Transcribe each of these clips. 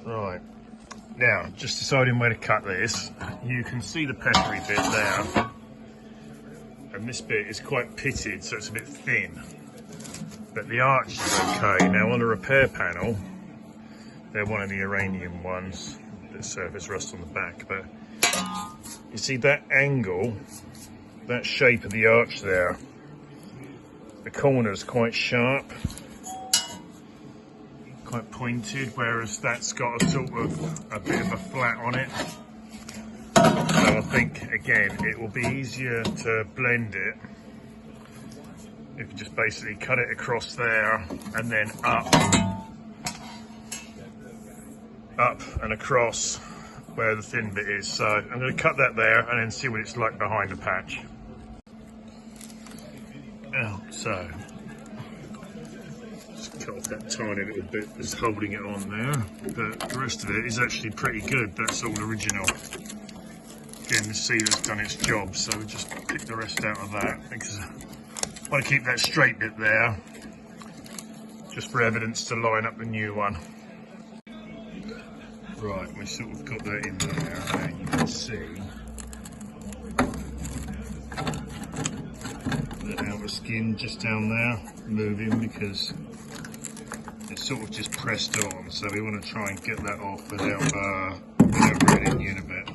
Right, now just deciding where to cut this. You can see the peppery bit there, and this bit is quite pitted, so it's a bit thin, but the arch is okay. Now on the repair panel, they're one of the Iranian ones, the surface rust on the back, but you see that angle, that shape of the arch there, the corner's quite sharp, quite pointed, whereas that's got a sort of a bit of a flat on it. So I think, again, it will be easier to blend it if you just basically cut it across there and then up and across where the thin bit is. So I'm going to cut that there and then see what it's like behind the patch. So cut off that tiny little bit that's holding it on there, but the rest of it is actually pretty good. That's all original. Again, the sealer's done its job, so we just pick the rest out of that because I want to keep that straight bit there just for evidence to line up the new one. Right, we sort of got that in there, and you can see the outer skin just down there moving because it's sort of just pressed on, so we want to try and get that off without running Unibet.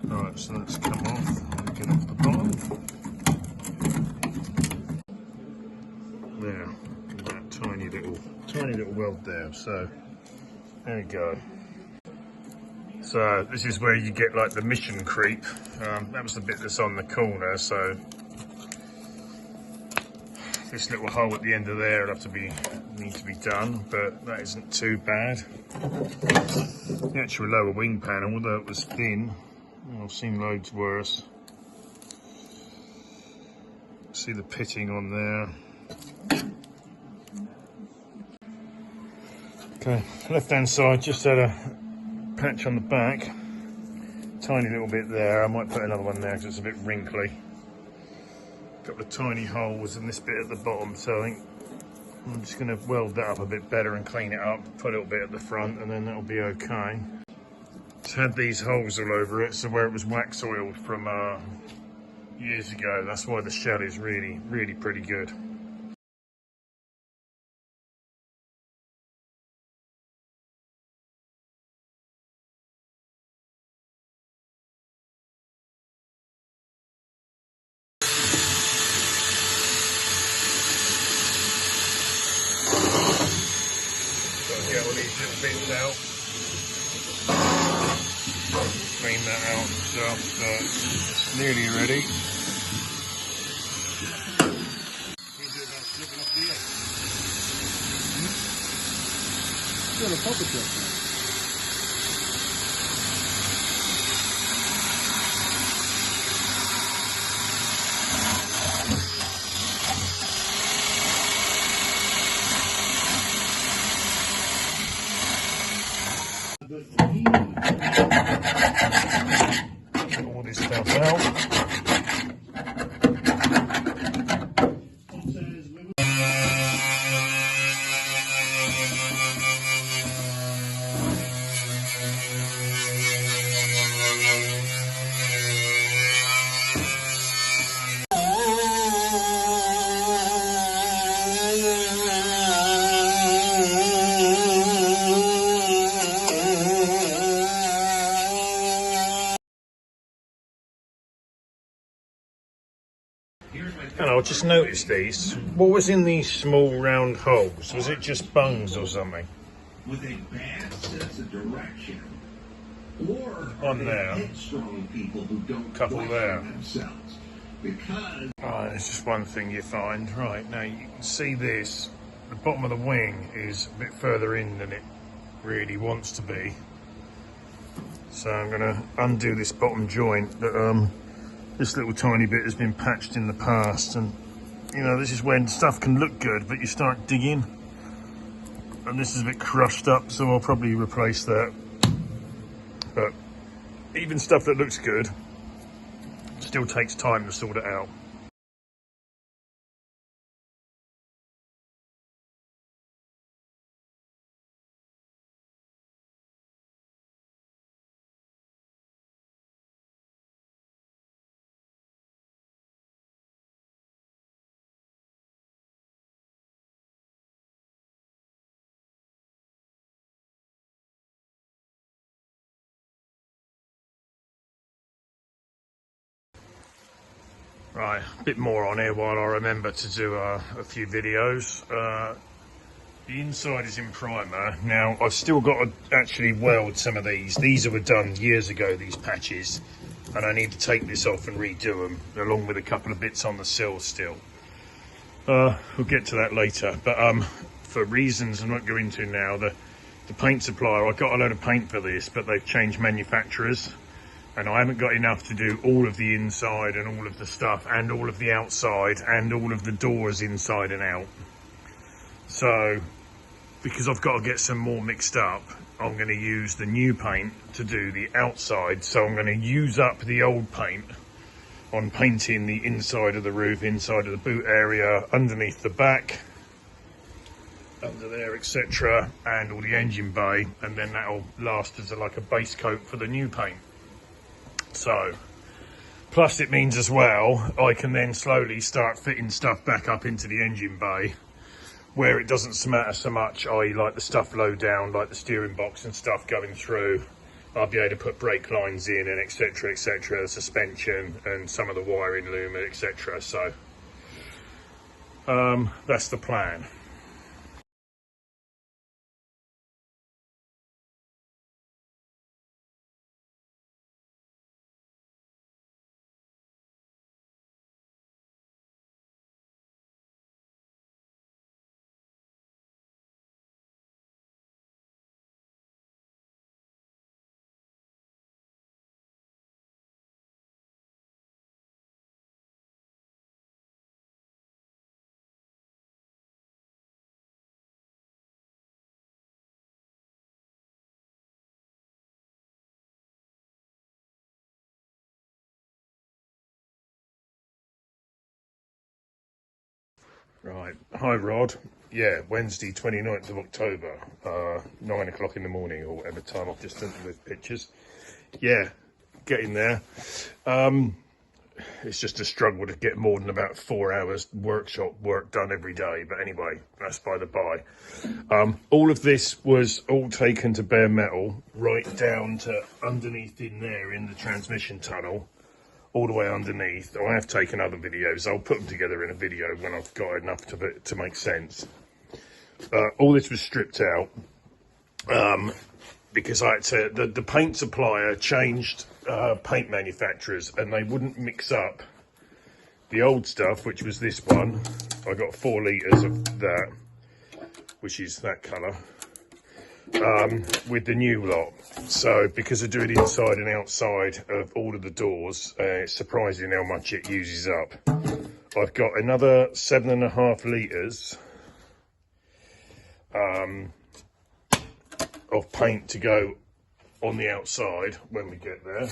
Right, so that's come off. I'll get off the bottom. There, that tiny little weld there. So there we go. So this is where you get like the mission creep. That was the bit that's on the corner, so this little hole at the end of there will need to be done, but that isn't too bad. The actual lower wing panel, although it was thin, I've seen loads worse. See the pitting on there. Okay, left hand side, just had a patch on the back. Tiny little bit there. I might put another one there because it's a bit wrinkly. Couple of tiny holes in this bit at the bottom, so I think I'm just going to weld that up a bit better and clean it up, put a little bit at the front, and then that'll be okay. It's had these holes all over it, so where it was wax oiled from years ago, that's why the shell is really pretty good. Get all these little bits out, clean that out and stuff, so it's nearly ready. What do you do about slipping off the edge? It's got a puppet truck now. All this stuff out. And I just noticed these. What was in these small round holes? Was it just bungs or something? With a bad sense of direction, or On there. headstrong people who don't Couple question there. themselves. Because Right, it's just one thing you find. Right, now you can see this. The bottom of the wing is a bit further in than it really wants to be. So I'm going to undo this bottom joint that this little tiny bit has been patched in the past, and you know, this is when stuff can look good but you start digging and this is a bit crushed up, so I'll probably replace that. But even stuff that looks good still takes time to sort it out. Right, a bit more on here while I remember to do a few videos. The inside is in primer. Now, I've still got to actually weld some of these. These were done years ago, these patches, and I need to take this off and redo them, along with a couple of bits on the sill still. We'll get to that later, but for reasons I'm not going into now, the paint supplier, I got a load of paint for this, but they've changed manufacturers, and I haven't got enough to do all of the inside and all of the stuff, and all of the outside, and all of the doors inside and out. So, because I've got to get some more mixed up, I'm going to use the new paint to do the outside. So I'm going to use up the old paint on painting the inside of the roof, inside of the boot area, underneath the back, under there, etc., and all the engine bay, and then that'll last as like a base coat for the new paint. So, plus it means as well, I can then slowly start fitting stuff back up into the engine bay, where it doesn't matter so much, i.e. like the stuff low down, like the steering box and stuff going through. I'll be able to put brake lines in and etc, etc, suspension and some of the wiring loom, etc. So that's the plan. Right, hi Rod. Yeah, Wednesday 29th of October, 9 o'clock in the morning, or whatever time I've just done with pictures. Yeah, getting there. It's just a struggle to get more than about 4 hours workshop work done every day. But anyway, that's by the by. All of this was all taken to bare metal, right down to underneath in there in the transmission tunnel, all the way underneath. I have taken other videos. I'll put them together in a video when I've got enough to make sense. All this was stripped out because I had to, the paint supplier changed paint manufacturers, and they wouldn't mix up the old stuff, which was this one. I got 4 litres of that, which is that colour, with the new lot. So because of doing inside and outside of all of the doors, it's surprising how much it uses up. I've got another 7.5 litres of paint to go on the outside when we get there.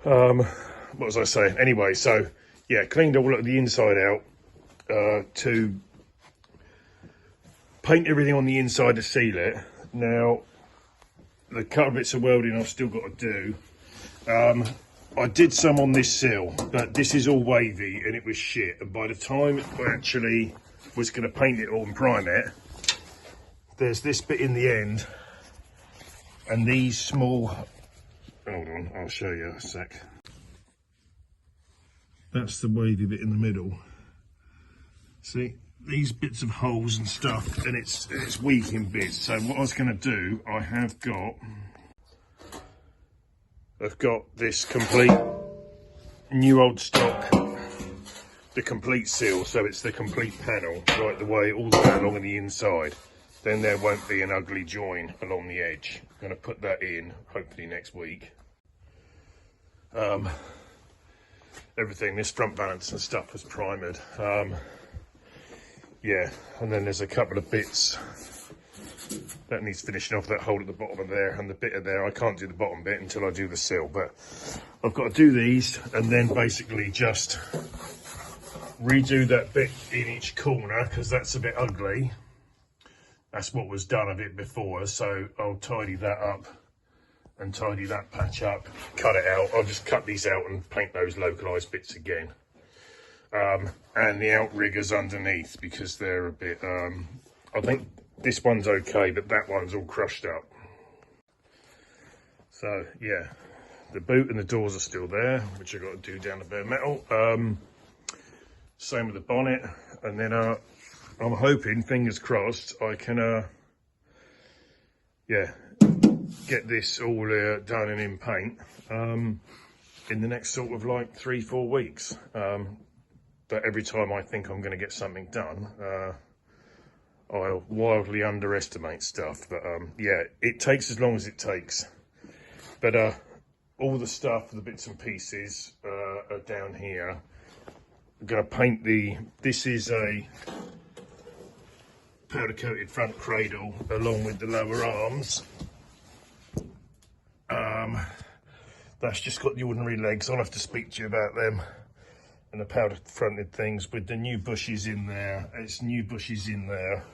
What was I saying? Anyway, so yeah, cleaned all of the inside out to paint everything on the inside to seal it. Now, the couple bits of welding I've still got to do. I did some on this sill, but this is all wavy and it was shit. And by the time I actually was going to paint it all and prime it, there's this bit in the end and these small, hold on, I'll show you a sec. That's the wavy bit in the middle. See, these bits of holes and stuff, and it's weak in bits. So what I was going to do, I've got this complete new old stock, the complete seal, so it's the complete panel right the way all the way along on the inside. Then there won't be an ugly join along the edge. I'm going to put that in hopefully next week. Everything, this front balance and stuff was primered. Yeah, and then there's a couple of bits that needs finishing off, that hole at the bottom of there and the bit of there. I can't do the bottom bit until I do the sill, but I've got to do these and then basically just redo that bit in each corner because that's a bit ugly. That's what was done a bit before, so I'll tidy that up and tidy that patch up, cut it out. I'll just cut these out and paint those localised bits again. And the outriggers underneath, because they're a bit, I think this one's okay, but that one's all crushed up. So yeah, the boot and the doors are still there, which I've got to do down the bare metal. Same with the bonnet, and then I'm hoping, fingers crossed, I can get this all done and in paint in the next sort of like 3-4 weeks. But every time I think I'm going to get something done, I'll wildly underestimate stuff. But yeah, it takes as long as it takes. But all the stuff, the bits and pieces are down here. I'm going to paint this is a powder coated front cradle along with the lower arms. That's just got the ordinary legs. I'll have to speak to you about them. And the powder fronted things with the new bushes in there. It's new bushes in there.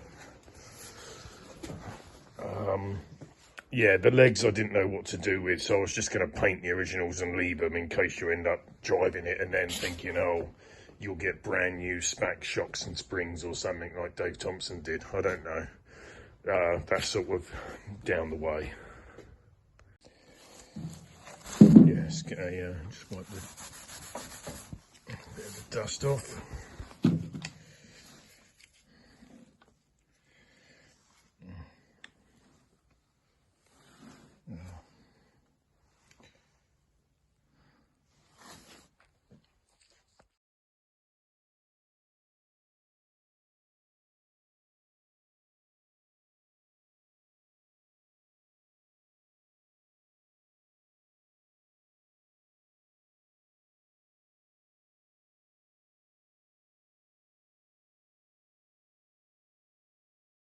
Yeah, the legs I didn't know what to do with, so I was just going to paint the originals and leave them in case you end up driving it and then thinking, oh, you'll get brand new SPAC shocks and springs or something like Dave Thompson did. I don't know. That's sort of down the way. Yes, just wipe the bit of the dust off.